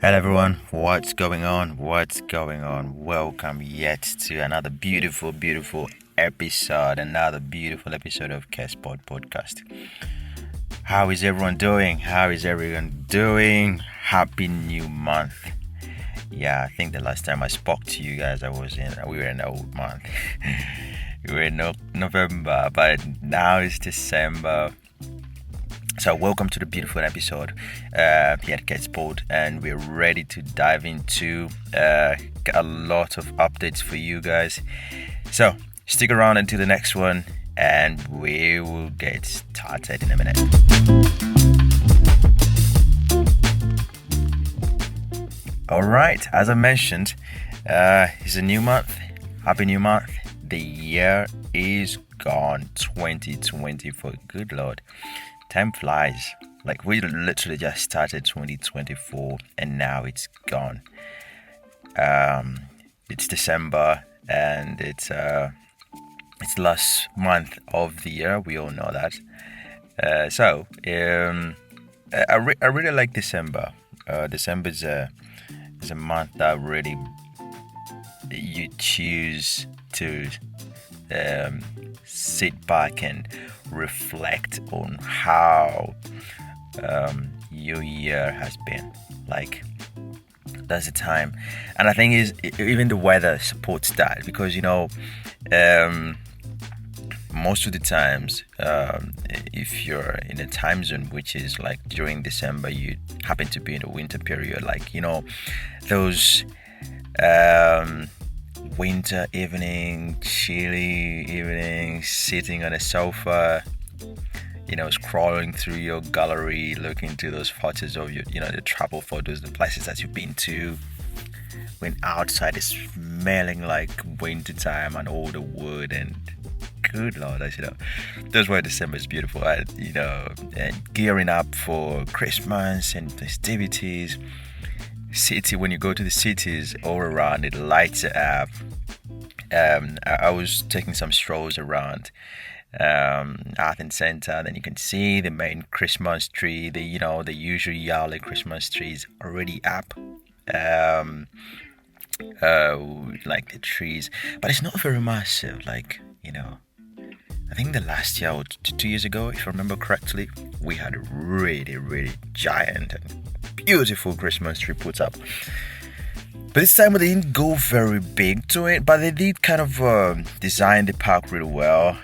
Hello everyone, what's going on? What's going on? Welcome yet to another beautiful episode of Kespod Podcast. How is everyone doing? Happy new month. Yeah, I think the last time I spoke to you guys we were in the old month. We were in November, but now it's December. So welcome to the beautiful episode here at Getsport, and we're ready to dive into a lot of updates for you guys. So stick around until the next one, and we will get started in a minute. All right, as I mentioned, it's a new month. Happy new month. The year is gone, 2024. Good Lord. Time flies. Like, we literally just started 2024 and now it's gone. It's December and it's the last month of the year. We all know that. I really like December. December is a month that really you choose to sit back and reflect on how your year has been. Like, that's the time, and I think even the weather supports that, because most of the times, if you're in a time zone which is like during December, you happen to be in a winter period, those winter evening, chilly evening, sitting on a sofa, scrolling through your gallery, looking to those photos of the travel photos, the places that you've been to, when outside is smelling like winter time and all the wood, and good Lord, that's why December is beautiful. And gearing up for Christmas and festivities. City, when you go to the cities all around, it lights up. I was taking some strolls around Athens Center. Then you can see the main Christmas tree. The usual yearly Christmas trees already up. Like the trees, but it's not very massive. I think the last year or 2 years ago, if I remember correctly, we had a really giant and beautiful Christmas tree put up. But this time they didn't go very big to it, but they did kind of design the park really well.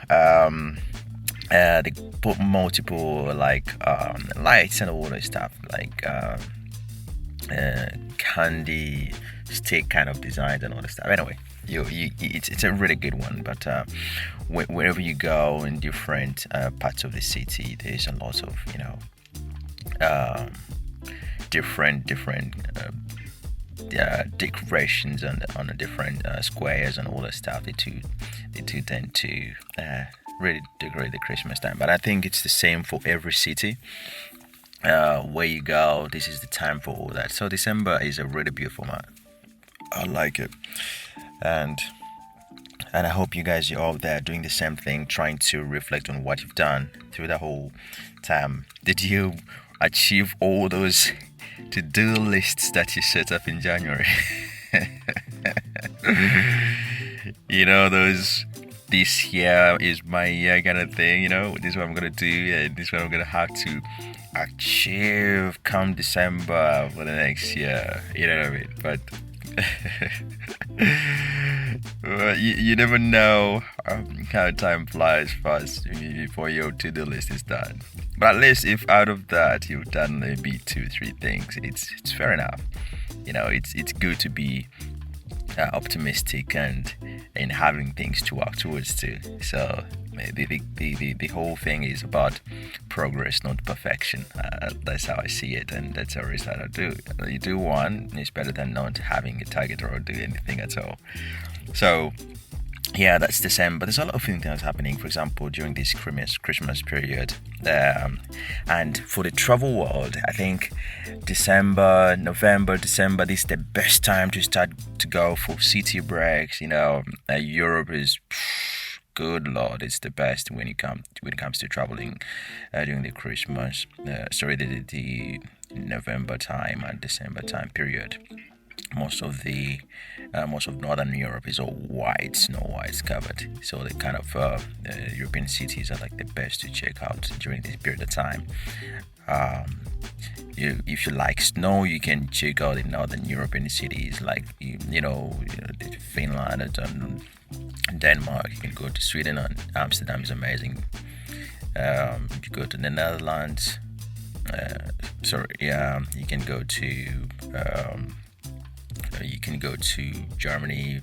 They put multiple lights and all that stuff, candy stick kind of designs and all that stuff. Anyway, it's a really good one. But wherever you go in different parts of the city, there's a lot of different decorations on the different squares and all that stuff. They do tend to really decorate the Christmas time. But I think it's the same for every city. Where you go, this is the time for all that. So December is a really beautiful month. I like it, and I hope you guys are all there doing the same thing, trying to reflect on what you've done through the whole time. Did you achieve all those to-do lists that you set up in January? Those this year is my year kind of thing. This is what I'm gonna do, and this is what I'm gonna have to achieve come December for the next year. You know what I mean? But you never know how time flies fast before your to-do list is done. But at least if out of that you've done maybe 2-3 things, it's fair enough. It's good to be optimistic and having things to work towards too. So the whole thing is about progress, not perfection. That's how I see it, and that's always how I do. You do one, it's better than not having a target or do anything at all. So yeah, that's December. There's a lot of things happening, for example, during this Christmas period. And for the travel world, I think November, December, this is the best time to start to go for city breaks. Europe is good Lord, it's the best when it comes to traveling during the Christmas. The November time and December time period. Most of Northern Europe is all white, snow white covered. So the kind of European cities are like the best to check out during this period of time. Um, if you like snow, you can check out the Northern European cities like Finland and Denmark. You can go to Sweden, and Amsterdam is amazing. If you go to the Netherlands, you can go to Germany.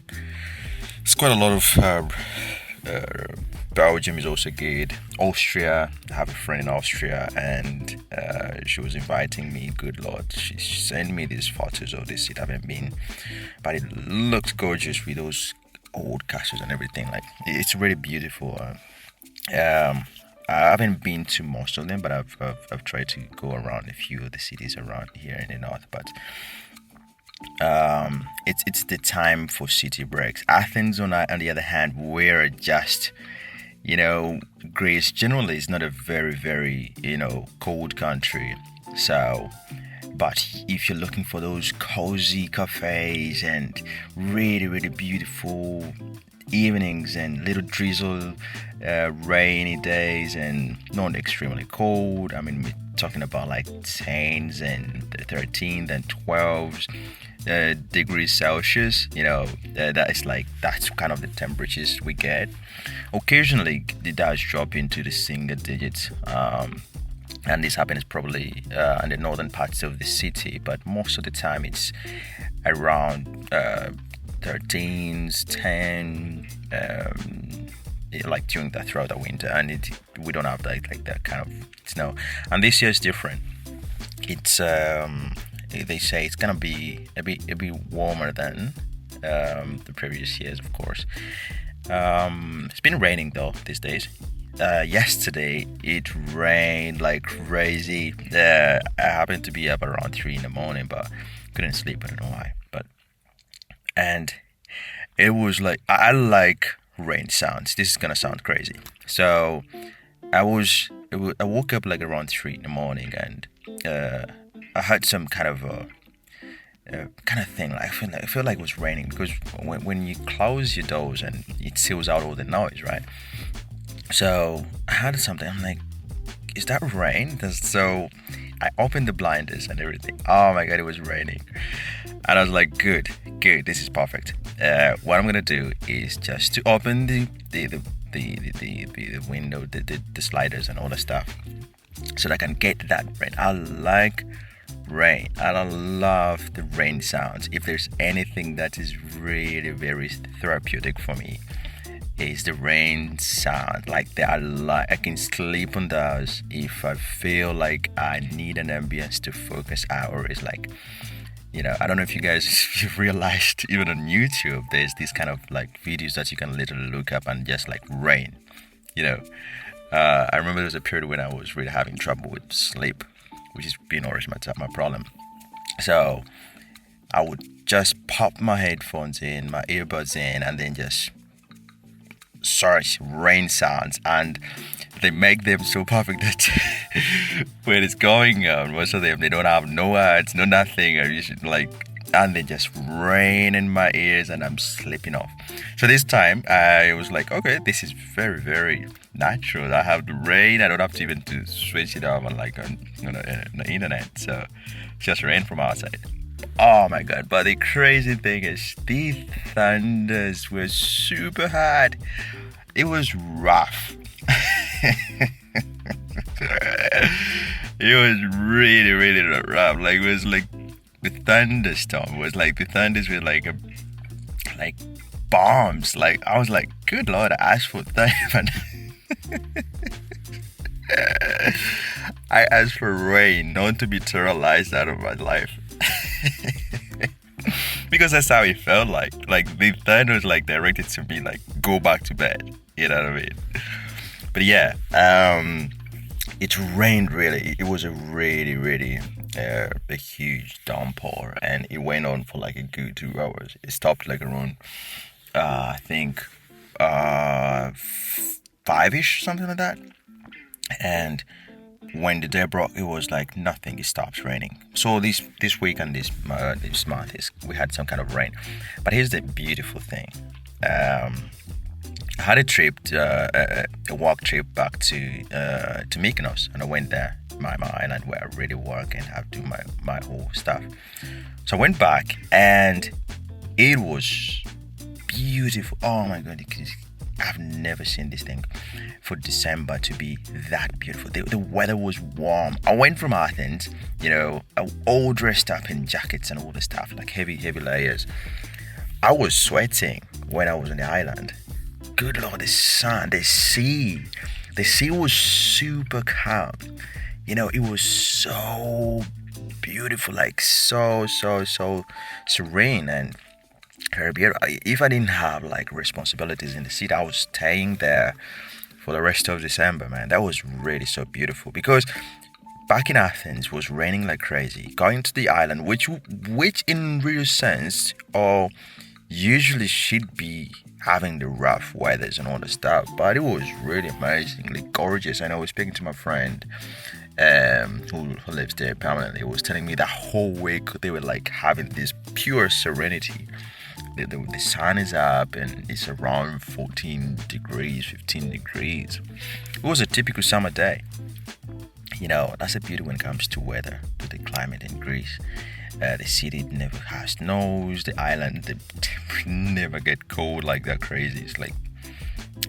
It's quite a lot of Belgium is also good. Austria, I have a friend in Austria, and she was inviting me. Good Lord, she sent me these photos of this city I haven't been, but it looks gorgeous with those old castles and everything. Like it's really beautiful. I haven't been to most of them, but I've tried to go around a few of the cities around here in the north. But it's the time for city breaks. Athens, on the other hand, we're just Greece generally is not a very very cold country. So, but if you're looking for those cozy cafes and really really beautiful evenings and little drizzle, rainy days and not extremely cold. I mean, we're talking about like 10s and 13s and 12s degrees Celsius. That's kind of the temperatures we get. Occasionally, it does drop into the single digits. And this happens probably in the northern parts of the city, but most of the time it's around 13s, 10, like during throughout the winter, and we don't have like that kind of snow. And this year is different. It's they say it's gonna be a bit warmer than the previous years, of course. It's been raining though these days. Yesterday it rained like crazy. I happened to be up around 3 in the morning, but couldn't sleep. I don't know why, and it was like I like rain sounds. This is gonna sound crazy. So I woke up like around 3 in the morning, and I had some kind of thing. Like I feel like it was raining, because when you close your doors and it seals out all the noise, right? So I had something. I'm like, is that rain? So I opened the blinders and everything. Oh my god, it was raining, and I was like, good, this is perfect. What I'm gonna do is just to open the window, the sliders and all the stuff, so that I can get that rain. I like rain, and I love the rain sounds. If there's anything that is really very therapeutic for me, is the rain sound. Like I can sleep on those if I feel like I need an ambience to focus out, or it's like, I don't know if you guys you've realized, even on YouTube there's these kind of like videos that you can literally look up and just like rain. I remember there was a period when I was really having trouble with sleep, which has been always my problem. So I would just pop my headphones in, my earbuds in, and then just search rain sounds, and they make them so perfect that when it's going on, most of them, they don't have no words, no nothing, or you should and they just rain in my ears, and I'm sleeping off. So this time I was like, okay, this is very very natural. I have the rain, I don't have to even to switch it off on the internet, so it's just rain from outside. Oh my god, but the crazy thing is the thunders were super hard. It was rough. It was really really rough. Like, it was like the thunderstorm was like, the thunders were like bombs. Like, I was like, good lord, I asked for thunder. I asked for rain, not to be terrorized out of my life. Because that's how it felt like. Like, the thunder was like directed to me, like, go back to bed. You know what I mean? But yeah, it rained really. It was a really, really a huge downpour, and it went on for like a good 2 hours. It stopped like around, I think, 5ish, something like that. And when the day broke, it was like nothing. It stopped raining. So this week and this month is we had some kind of rain. But here's the beautiful thing. I had a trip, a walk trip back to Mykonos, and I went there, my island where I really work and have to do my whole stuff. So I went back, and it was beautiful. Oh my god, I've never seen this thing for December to be that beautiful. The weather was warm. I went from Athens, all dressed up in jackets and all the stuff, like heavy layers. I was sweating when I was on the island. Good Lord, the sun, the sea was super calm. It was so beautiful, like so serene and very beautiful. If I didn't have like responsibilities in the city, I was staying there for the rest of December, man. That was really so beautiful because back in Athens was raining like crazy. Going to the island, which in real sense, or usually should be having the rough weathers and all the stuff, but it was really amazingly gorgeous. And I was speaking to my friend who lives there permanently. He was telling me that whole week they were like having this pure serenity. The sun is up and it's around 14 degrees, 15 degrees. It was a typical summer day. That's a beauty when it comes to weather, to the climate in Greece. The city never has snows. The island they never get cold like that crazy.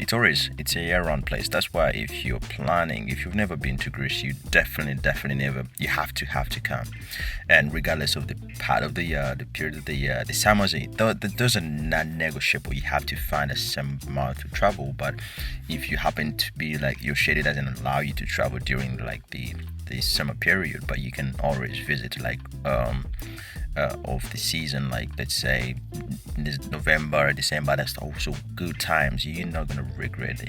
It's a year-round place. That's why if you're planning, if you've never been to Greece, you definitely never. You have to come. And regardless of the part of the year, the period of the year, the summers, those are non-negotiable. You have to find a summer to travel. But if you happen to be like your schedule doesn't allow you to travel during like the summer period, but you can always visit like of the season, like let's say November, December. That's also good times. You're not gonna regret the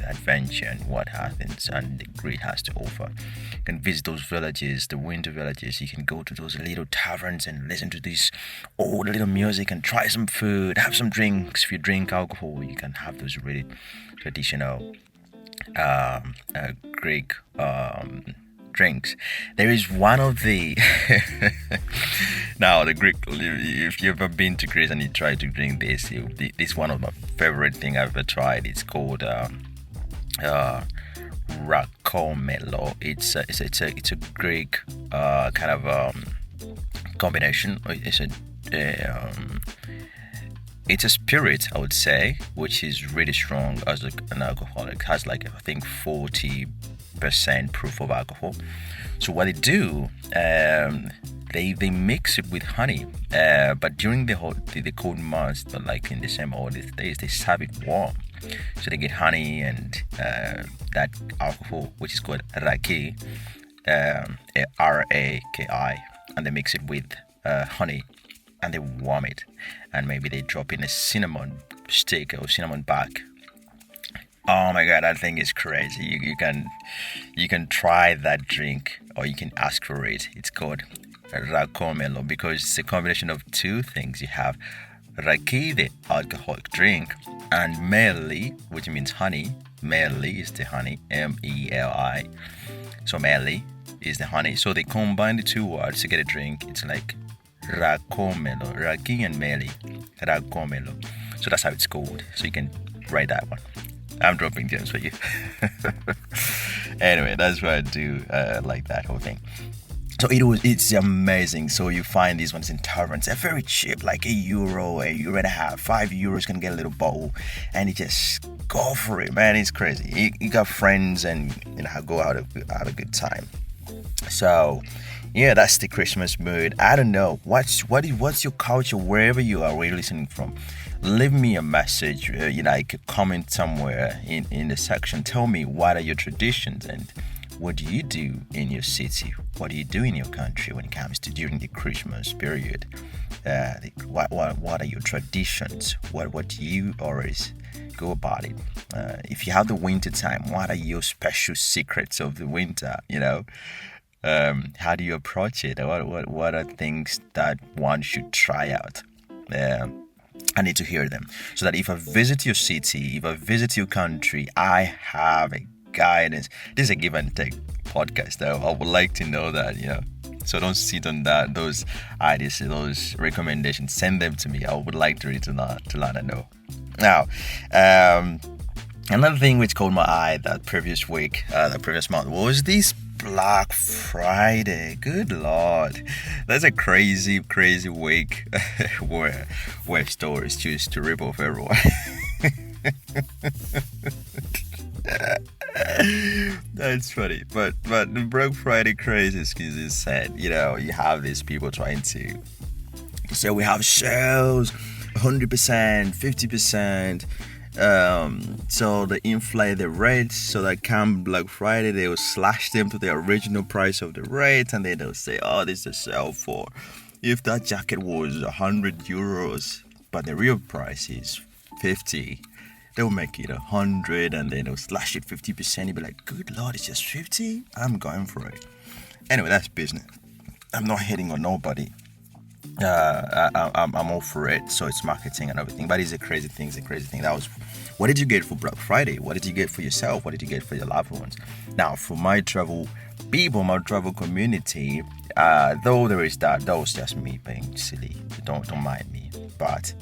adventure and what happens and the Greece has to offer. You can visit those villages, the winter villages. You can go to those little taverns and listen to this old little music and try some food, have some drinks. If you drink alcohol, you can have those really traditional Greek drinks. There is one of the now the Greek. If you've ever been to Greece and you try to drink this, this is one of my favorite thing I've ever tried. It's called rakomelo. It's a Greek kind of combination. It's a spirit, I would say, which is really strong as an alcoholic. It has like I think 40% proof of alcohol. So what they do, they mix it with honey. But during the cold months, like in December or these days, they serve it warm. So they get honey and that alcohol, which is called raki, Raki, and they mix it with honey, and they warm it, and maybe they drop in a cinnamon stick or cinnamon bark. Oh my god, that thing is crazy. You can try that drink or you can ask for it. It's called rakomelo because it's a combination of two things. You have raki, the alcoholic drink, and meli, which means honey. Meli is the honey, M-E-L-I. So meli is the honey. So they combine the two words to get a drink. It's like rakomelo, raki and meli, rakomelo. So that's how it's called. So you can write that one. I'm dropping gems for you. Anyway, that's why I do like that whole thing. So it's amazing. So you find these ones in taverns. They're very cheap, like €1, €1.50, €5 can get a little bowl, and you just go for it, man. It's crazy. You got friends, and go out have a good time. So yeah, that's the Christmas mood. I don't know what's your culture wherever you are, where you're listening from. Leave me a message, like a comment somewhere in the section. Tell me what are your traditions and what do you do in your city? What do you do in your country when it comes to during the Christmas period? What are your traditions? What do you always go about it? If you have the winter time, what are your special secrets of the winter? How do you approach it? What are things that one should try out? I need to hear them so that if I visit your city, if I visit your country, I have a guidance. This is a give and take podcast. I would like to know that, So don't sit on those ideas, those recommendations. Send them to me. I would like to read to let know. Now, another thing which caught my eye that previous month was this Black Friday. Good Lord, that's a crazy week where stores choose to rip off everyone. That's funny, but the Black Friday craze is sad. You have these people trying to say we have sales 100%, 50%. So they inflate the rates so that come Black Friday they will slash them to the original price of the rate, and then they'll say, oh, this is a sale for, if that jacket was 100 euros but the real price is 50, they'll make it 100 and then they'll slash it 50%. You'll be like, good Lord, it's just 50? I'm going for it. Anyway, that's business. I'm not hating on nobody. I'm all for it. So it's marketing and everything, but it's a crazy thing. That was, what did you get for Black Friday? What did you get for yourself? What did you get for your loved ones? Now, for my travel people, my travel community, though there is that was just me being silly. Don't mind me. But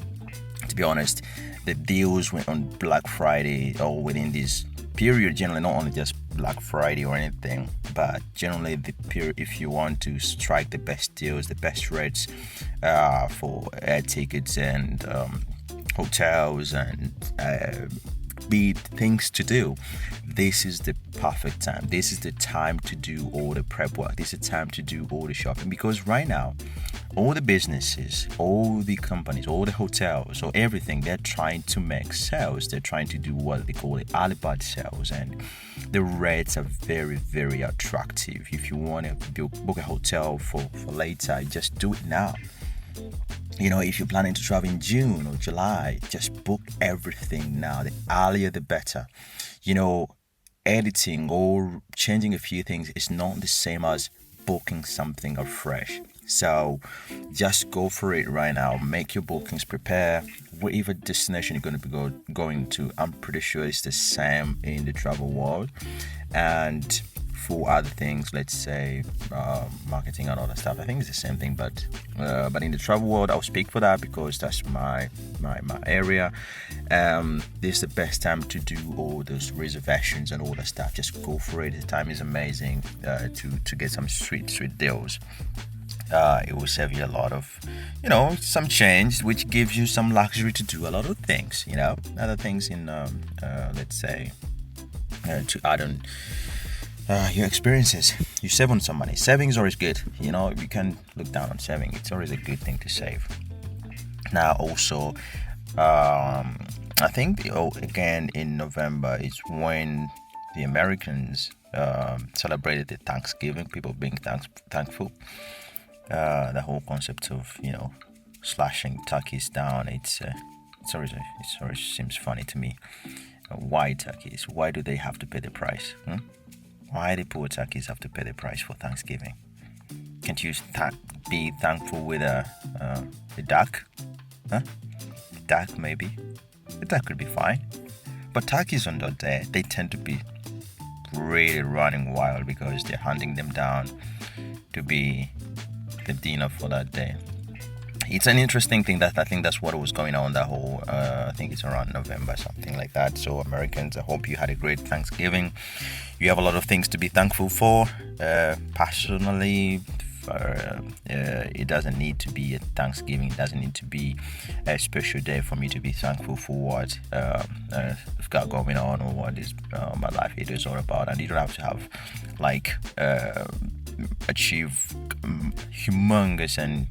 to be honest, the deals went on Black Friday or within this period, generally not only just Black Friday or anything, but generally the period, if you want to strike the best deals, the best rates for air tickets and hotels and big things to do, this is the perfect time. This is the time to do all the prep work. This is the time to do all the shopping, because right now all the businesses, all the companies, all the hotels, or everything, they're trying to make sales. They're trying to do what they call the early bird sales, and the rates are very, very attractive. If you want to book a hotel for later, just do it now. If you're planning to travel in June or July, just book everything now. The earlier the better. Editing or changing a few things is not the same as booking something afresh. So just go for it right now. Make your bookings, prepare whatever destination you're going to be going to. I'm pretty sure it's the same in the travel world. And for other things, let's say marketing and all that stuff, I think it's the same thing. But in the travel world, I'll speak for that because that's my area. This is the best time to do all those reservations and all that stuff. Just go for it. The time is amazing to get some sweet deals. It will save you a lot of, some change, which gives you some luxury to do a lot of things, other things in, let's say, to add on your experiences. You save on some money. Saving is always good. You can look down on saving. It's always a good thing to save. Now, also, I think, again, in November is when the Americans celebrated the Thanksgiving, people being thankful. The whole concept of slashing turkeys down, it always seems funny to me. Why turkeys? Why do they have to pay the price? Why the poor turkeys have to pay the price for Thanksgiving? Can't you be thankful with a duck? Duck maybe. The duck could be fine. But turkeys on that day, they tend to be really running wild because they're hunting them down to be the dinner for that day. It's an interesting thing. I think that's what was going on that whole I think it's around November, something like that. So Americans, I hope you had a great Thanksgiving. You have a lot of things to be thankful for. Personally, it doesn't need to be a Thanksgiving. It doesn't need to be a special day for me to be thankful for what I've got going on or what is my life it is all about. And you don't have to have achieve humongous and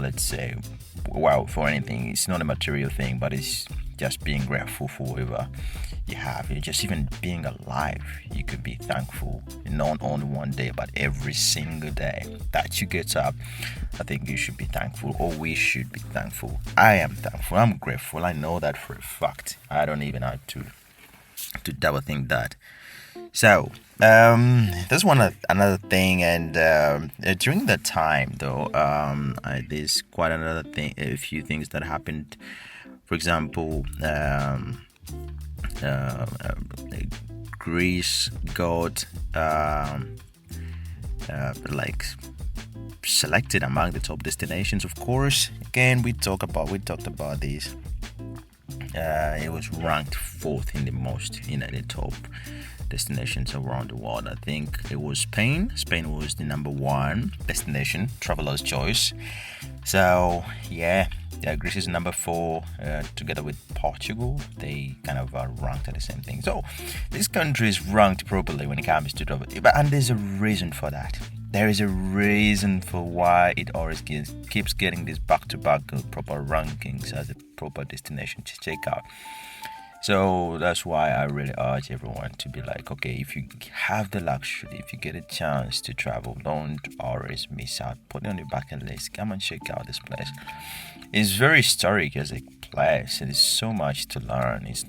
let's say wow for anything. It's not a material thing, but it's just being grateful for whatever you have. It's just even being alive. You could be thankful not only one day but every single day that you get up. I think you should be thankful, or we should be thankful. I am thankful. I'm grateful. I know that for a fact. I don't even have to double think that. So there's another thing, and during that time though, there's quite another thing, a few things that happened. For example, Greece got like selected among the top destinations. Of course, again we talked about this. It was ranked fourth in the most, the top destinations around the world. I think it was Spain. Spain was the number one destination, traveler's choice. So yeah, Greece is number four, together with Portugal. They kind of are ranked at the same thing. So this country is ranked properly when it comes to travel, and there's a reason for that. There is a reason for why it always keeps getting these back-to-back proper rankings as a proper destination to check out. So that's why I really urge everyone to be like, okay, if you have the luxury, if you get a chance to travel, don't always miss out. Put it on your bucket list. Come and check out this place. It's very historic as a place. There's so much to learn. It's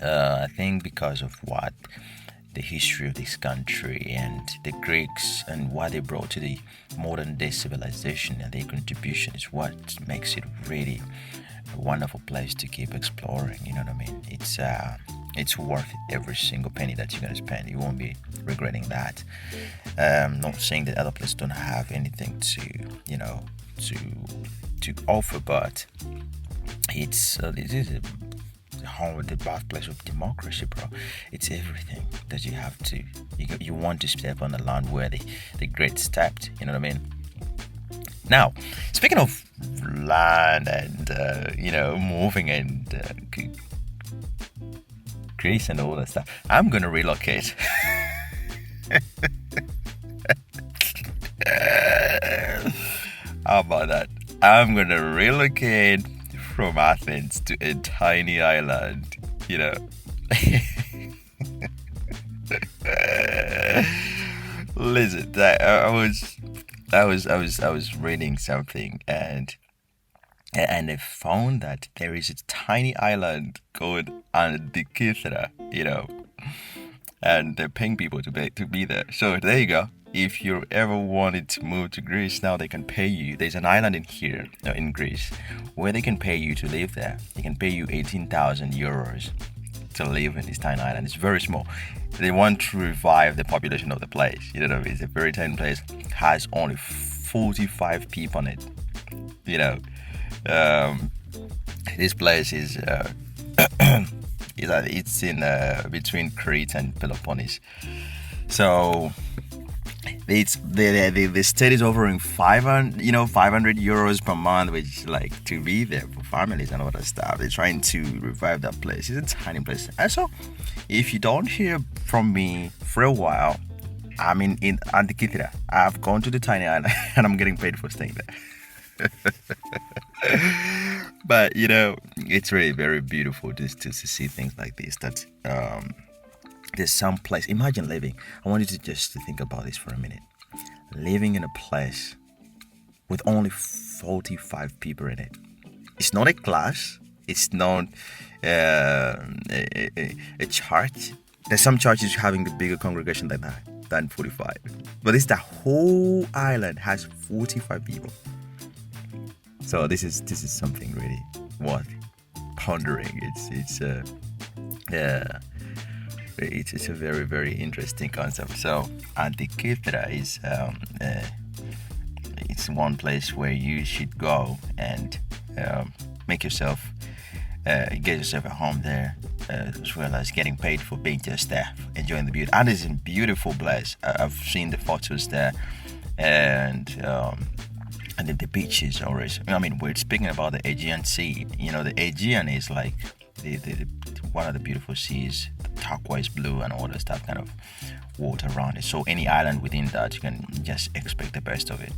I think because of what the history of this country and the Greeks and what they brought to the modern day civilization and their contribution is what makes it really a wonderful place to keep exploring. You know what I mean? It's worth every single penny that you're gonna spend. You won't be regretting that. Not saying that other places don't have anything to offer, but this is the home, the birthplace of democracy, bro. It's everything that you have to. You want to step on the land where the great stepped. You know what I mean? Now, speaking of land and moving and Greece and all that stuff, I'm gonna relocate. How about that? I'm gonna relocate from Athens to a tiny island. Listen, I was reading something and I found that there is a tiny island called Antikythera, and they're paying people to be there. So there you go. If you ever wanted to move to Greece, now they can pay you. There's an island in Greece, where they can pay you to live there. They can pay you 18,000 euros to live in this tiny island. It's very small. They want to revive the population of the place. You know what I mean? It's a very tiny place. Has only 45 people on it. This place is it's in between Crete and Peloponnese. So it's the state is offering 500 euros per month, which like to be there for families and all that stuff. They're trying to revive that place. It's a tiny place. And so if you don't hear from me for a while, I'm in Antikythera. I've gone to the tiny island and I'm getting paid for staying there. But it's really very beautiful just to see things like this. That there's some place. Imagine living. I want you to think about this for a minute. Living in a place with only 45 people in it. It's not a class. It's not a church. There's some churches having the bigger congregation than 45. But the whole island has 45 people. So this is something really worth pondering. It's a very, very interesting concept. So Antikythera is it's one place where you should go and get yourself a home there, as well as getting paid for being just there, enjoying the beauty. And it's a beautiful place. I've seen the photos there, and the beaches always. I mean, we're speaking about the Aegean Sea. The Aegean is like the one of the beautiful seas, turquoise blue and all that stuff, kind of water around it. So any island within that, you can just expect the best of it.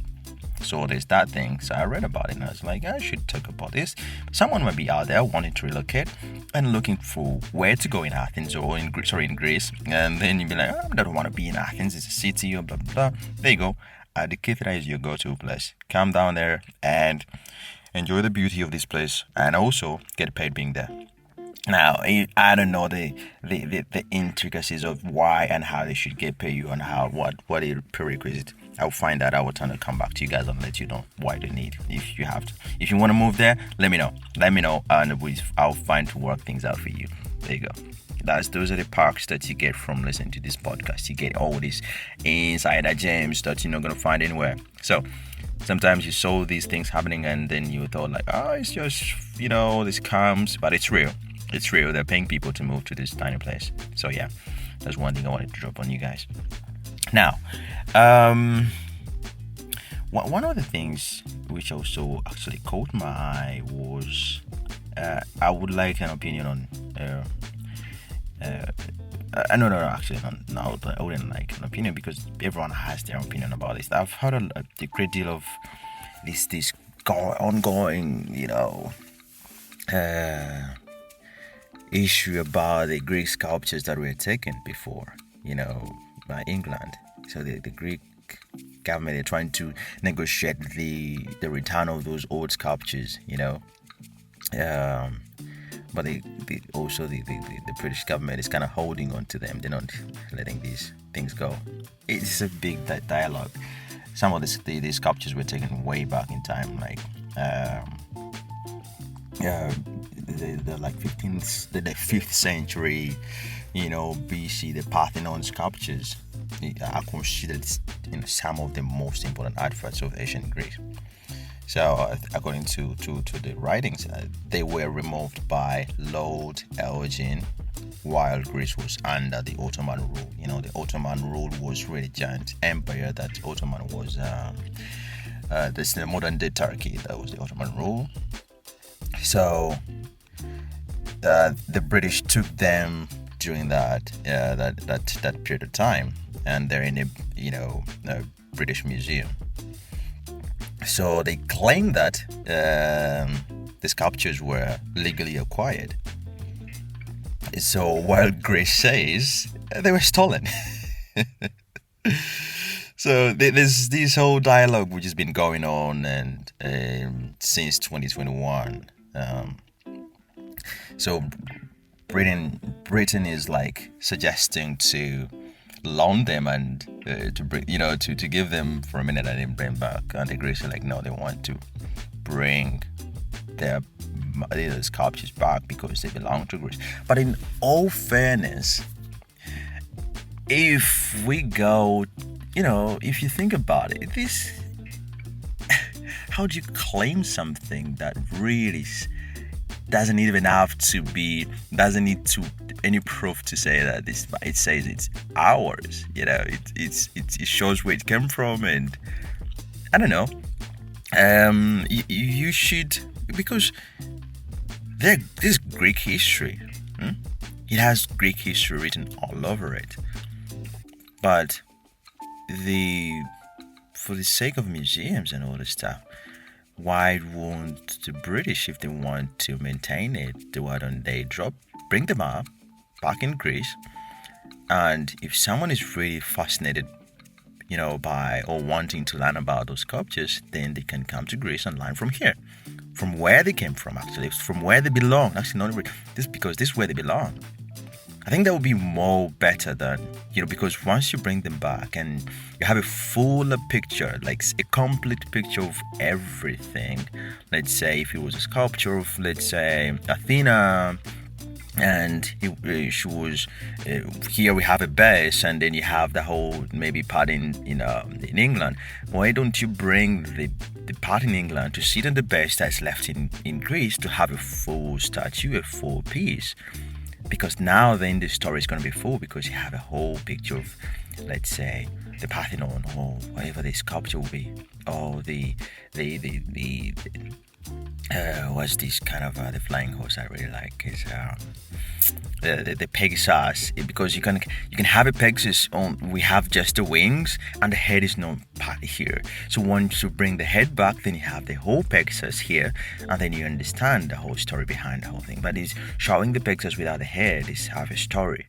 So there's that thing. So I read about it and I was like, I should talk about this. Someone might be out there wanting to relocate and looking for where to go in Athens or in Greece. And then you'd be like, I don't want to be in Athens. It's a city or blah, blah, blah. There you go. Antikythera is your go-to place. Come down there and enjoy the beauty of this place and also get paid being there. Now, I don't know the intricacies of why and how they should get paid you and what are prerequisites. I'll find out. I will try to come back to you guys and let you know why they need. If you have to, if you want to move there, let me know, and I'll find to work things out for you. There you go. Those are the perks that you get from listening to this podcast. You get all these insider gems that you're not gonna find anywhere. So sometimes you saw these things happening and then you thought like, oh, it's just this comes, but it's real. It's real. They're paying people to move to this tiny place. So yeah, that's one thing I wanted to drop on you guys. Now, one of the things which also actually caught my eye was I would like an opinion on. No, actually, no, I wouldn't like an opinion because everyone has their opinion about this. I've heard a great deal of this ongoing, issue about the Greek sculptures that were taken before, by England. So the Greek government, they're trying to negotiate the return of those old sculptures, but the British government is kind of holding on to them. They're not letting these things go. It's a big dialogue. Some of these sculptures were taken way back in time, like the like 5th century, BC. The Parthenon sculptures are considered some of the most important artifacts of ancient Greece. So, according to the writings, they were removed by Lord Elgin while Greece was under the Ottoman rule. The Ottoman rule was really giant empire. That Ottoman was this is the modern day Turkey. That was the Ottoman rule. So, the British took them during that period of time, and they're in a British museum. So they claim that the sculptures were legally acquired. So while Greece says they were stolen. So there's this whole dialogue which has been going on and since 2021. So Britain is like suggesting to loan them and to bring, to give them for a minute and then bring back. And the Greeks are like, no, they want to bring their sculptures back because they belong to Greece. But in all fairness, if we go, if you think about it, how do you claim something that really doesn't even have to be, doesn't need to any proof to say that it says it's ours, it shows where it came from, and I don't know, you should, because this Greek history, it has Greek history written all over it, but for the sake of museums and all this stuff, why won't the British, if they want to maintain it, why don't they bring them up back in Greece? And if someone is really fascinated, by or wanting to learn about those sculptures, then they can come to Greece and learn from here, from where they came from, actually, from where they belong. Actually, not this, because this is where they belong. I think that would be more better than, because once you bring them back and you have a fuller picture, like a complete picture of everything. Let's say if it was a sculpture of, let's say, Athena, and she was here we have a base, and then you have the whole maybe part in England. Why don't you bring the part in England to sit on the base that's left in Greece to have a full statue, a full piece? Because now then the story is going to be full, because you have a whole picture of, let's say, the Parthenon or whatever the sculpture will be, or the what's this kind of the flying horse I really like is the Pegasus, because you can have a Pegasus on, we have just the wings and the head is not part here. So once you bring the head back, then you have the whole Pegasus here, and then you understand the whole story behind the whole thing. But it's showing the Pegasus without the head is half a story.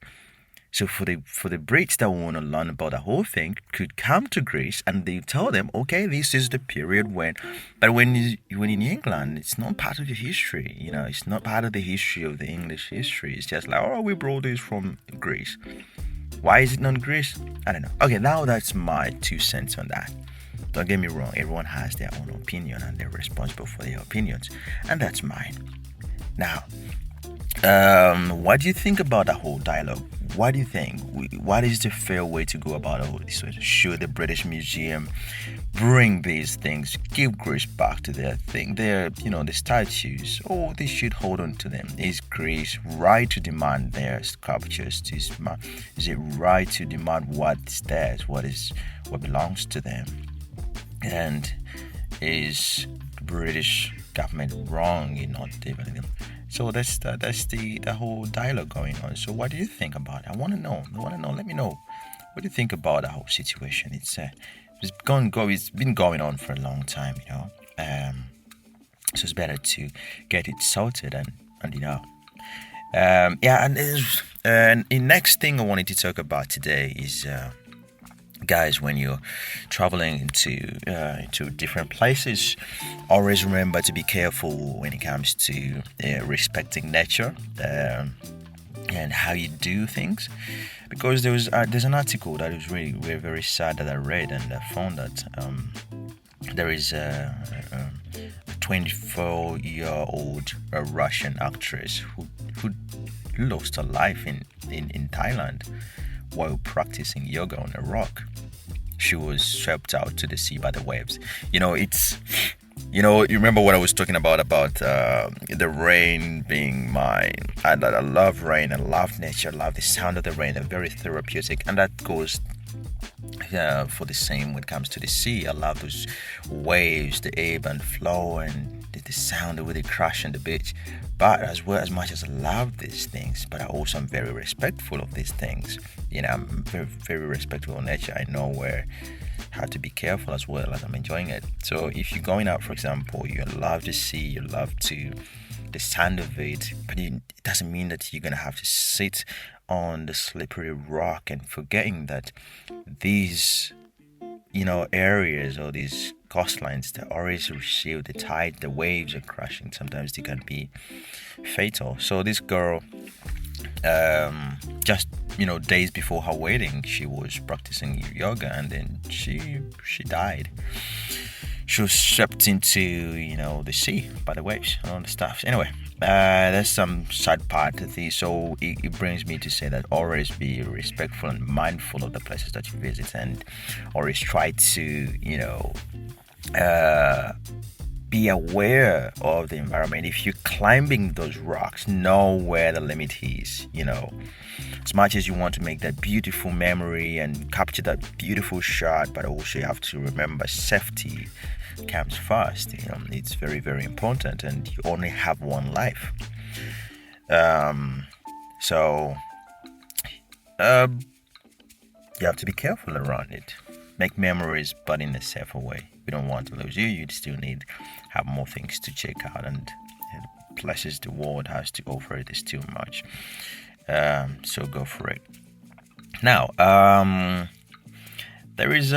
So for the Brits that want to learn about the whole thing could come to Greece, and they tell them, okay, this is the period when, but when in England, it's not part of the history, it's not part of the history of the English history. It's just like, oh, we brought this from Greece. Why is it not Greece? I don't know. Okay, now that's my 2 cents on that. Don't get me wrong, everyone has their own opinion and they're responsible for their opinions, and that's mine. Now, What do you think about that whole dialogue? What do you think? What is the fair way to go about all this? Should the British Museum bring these things, give Greece back to their thing, the statues, or they should hold on to them? Is Greece right to demand their sculptures? Is it right to demand what's theirs, what belongs to them? And is British government wrong in not giving them? So that's the whole dialogue going on. So what do you think about it? I want to know. Let me know. What do you think about the whole situation? It's been going on for a long time, so it's better to get it sorted and and the next thing I wanted to talk about today is. Guys, when you're traveling into different places, always remember to be careful when it comes to respecting nature and how you do things. Because there's an article that was really, really very sad that I read, and I found that there is a 24-year-old Russian actress who lost her life in Thailand while practicing yoga on a rock. She was swept out to the sea by the waves. You remember what I was talking about the rain being mine. I love rain, I love nature, I love the sound of the rain. They're very therapeutic, and that goes for the same when it comes to the sea. I love those waves, the ebb and flow, and the sound of they crash on the beach. But as much as I love these things, but I also am very respectful of these things. I'm very, very respectful of nature. I know how to be careful as well as I'm enjoying it. So if you're going out, for example, you love the sea, you love the sound of it, but it doesn't mean that you're gonna have to sit on the slippery rock and forgetting that these areas or these coastlines that always receive the tide, the waves are crashing. Sometimes they can be fatal. So this girl, just days before her wedding, she was practicing yoga, and then she died. She was swept into the sea by the waves and all the stuff. Anyway, there's some sad part to this. So it brings me to say that always be respectful and mindful of the places that you visit, and always try to be aware of the environment. If you're climbing those rocks, know where the limit is. As much as you want to make that beautiful memory and capture that beautiful shot, but also you have to remember safety comes first. It's very, very important, and you only have one life. So you have to be careful around it. Make memories, but in a safer way. We don't want to lose you. You still have more things to check out, and the places the world has to offer it is too much. So go for it. Now, there is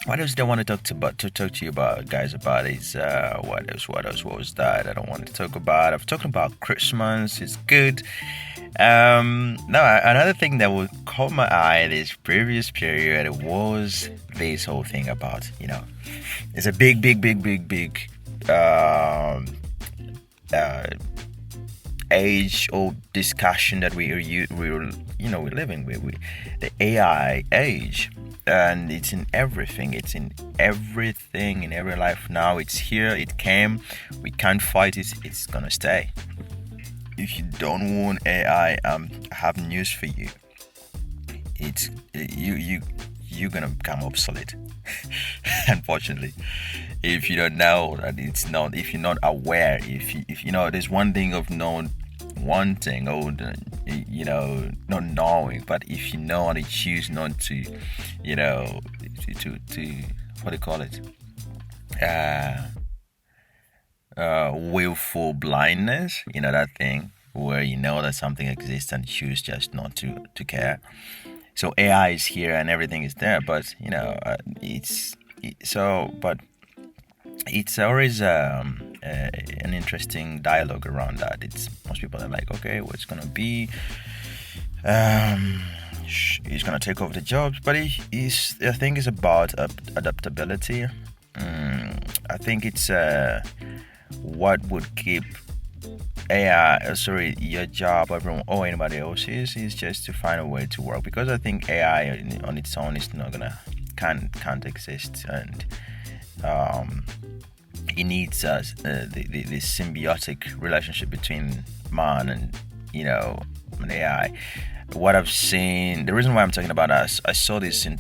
what else do I want to talk to you about, guys? About is what else was that I don't want to talk about? I've talked about Christmas. It's good. Now another thing that would caught my eye this previous period was this whole thing about it's a big age old discussion that we're living with the AI age, and it's in everything. It's in everything, in every life now. It's here. It came. We can't fight it. It's gonna stay. If you don't want AI, I have news for you. You're gonna become obsolete. Unfortunately, if you don't know that it's not, if you're not aware, if there's one thing of not wanting or not knowing, but if you know and you choose not to, to what do you call it? Willful blindness, that thing where that something exists and choose just not to care. So AI is here and everything is there, but it's always an interesting dialogue around that. It's most people are like, okay, what's gonna be? He's gonna take over the jobs, but I think it's about adaptability. I think it's what would keep AI, sorry, your job, everyone, or anybody else's, is just to find a way to work. Because I think AI on its own is not gonna can't exist, and um, it needs the symbiotic relationship between man and an AI. What I've seen, the reason why I'm talking about us, I saw this in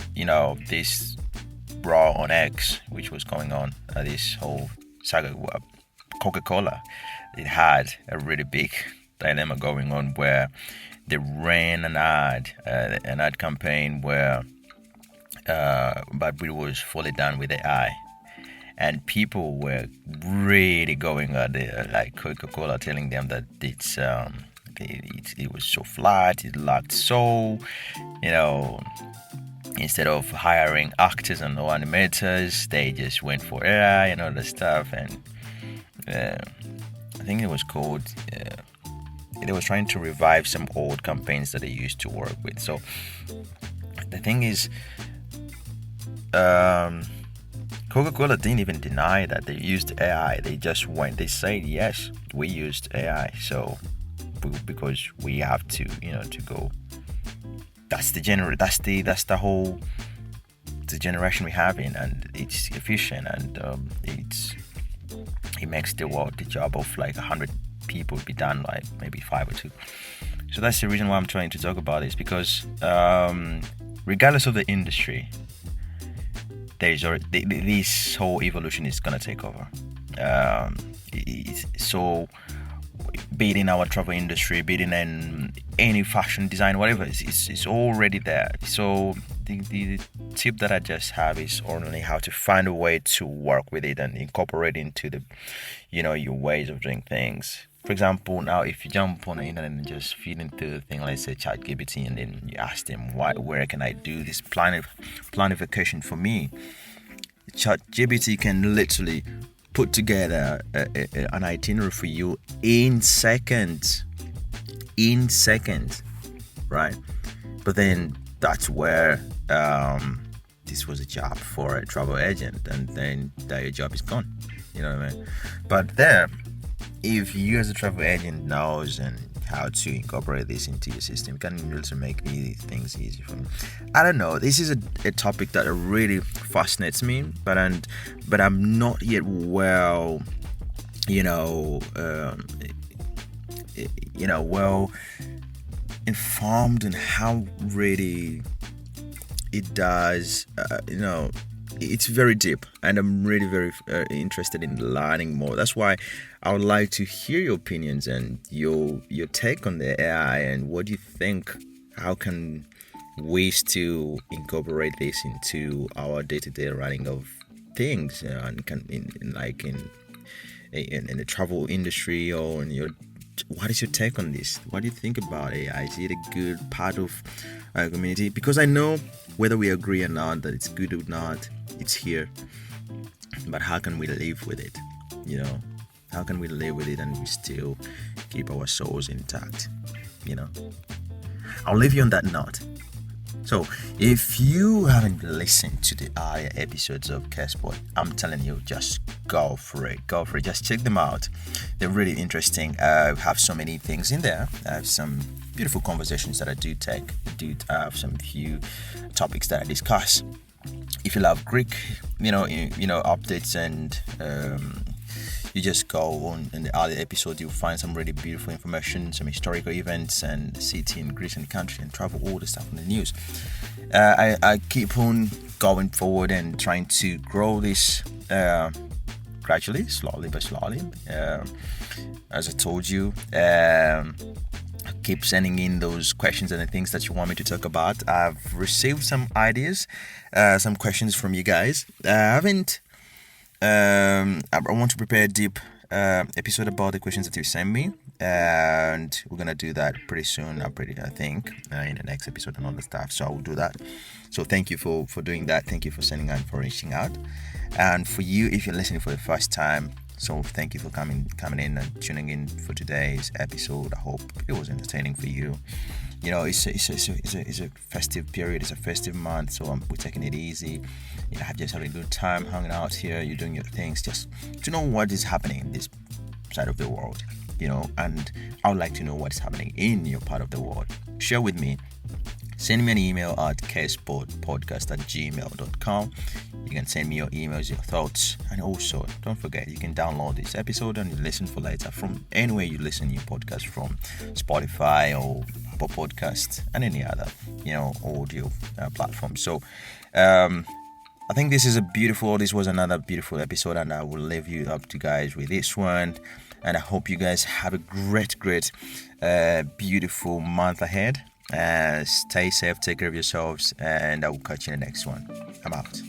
this raw on X, which was going on, this whole saga. Coca-Cola, it had a really big dilemma going on where they ran an ad campaign where, but it was fully done with AI, and people were really going at there, like Coca-Cola, telling them that it was so flat, it lacked soul, instead of hiring actors and no animators, they just went for AI and other stuff. And I think it was called. They was trying to revive some old campaigns that they used to work with. So the thing is, Coca-Cola didn't even deny that they used AI. They just went. They said yes, we used AI. So because we have to, to go. That's the generation we have in, and it's efficient, and it makes the job of like 100 people be done like maybe 5 or 2. So that's the reason why I'm trying to talk about this, because regardless of the industry, there's already this whole evolution is gonna take over. So be it in our travel industry, be it in any fashion design, whatever, it's already there. So the tip that I just have is only how to find a way to work with it and incorporate into the, your ways of doing things. For example, now if you jump on the internet and just feed into the thing, let's say ChatGPT, and then you ask them where can I do this planification for me, ChatGPT can literally put together an itinerary for you in seconds, right? But then that's where this was a job for a travel agent, and then your job is gone. You know what I mean? But there, if you as a travel agent knows and how to incorporate this into your system, can also make these things easy for me. I don't know. This is a topic that really fascinates me, but I'm not yet well, well informed in how really it does. It's very deep, and I'm really very interested in learning more. That's why I would like to hear your opinions and your take on the AI, and what do you think? How can we still incorporate this into our day-to-day running of things, and in the travel industry, or in your. What is your take on this? What do you think about AI? Is it a good part of our community? Because I know whether we agree or not that it's good or not, it's here. But how can we live with it? How can we live with it and we still keep our souls intact? I'll leave you on that note. So, if you haven't listened to the earlier episodes of Cashport, I'm telling you, just go for it. Just check them out. They're really interesting. I have so many things in there. I have some beautiful conversations that I do have some few topics that I discuss. If you love Greek, updates, and you just go on in the earlier episode, you'll find some really beautiful information, some historical events, and the city and Greece and the country and travel, all the stuff in the news. I keep on going forward and trying to grow this gradually, slowly but slowly. As I told you, keep sending in those questions and the things that you want me to talk about. I've received some ideas, some questions from you guys. I want to prepare a deep episode about the questions that you send me, and we're gonna do that pretty soon. I think in the next episode and all the stuff. So I will do that. So thank you for doing that. Thank you for sending out, for reaching out, and for you if you're listening for the first time. So thank you for coming in and tuning in for today's episode. I hope it was entertaining for you. It's a festive period. It's a festive month, so we're taking it easy. I've just had a good time hanging out here. You're doing your things, just to know what is happening in this side of the world. and I would like to know what's happening in your part of the world. Share with me. Send me an email at caresportpodcast@gmail.com. You can send me your emails, your thoughts, and also don't forget you can download this episode and you listen for later from anywhere you listen to your podcast from, Spotify or Apple Podcast and any other audio platform. So I think this was another beautiful episode, and I will leave you up to guys with this one. And I hope you guys have a great, beautiful month ahead. Stay safe, take care of yourselves, and I will catch you in the next one. I'm out.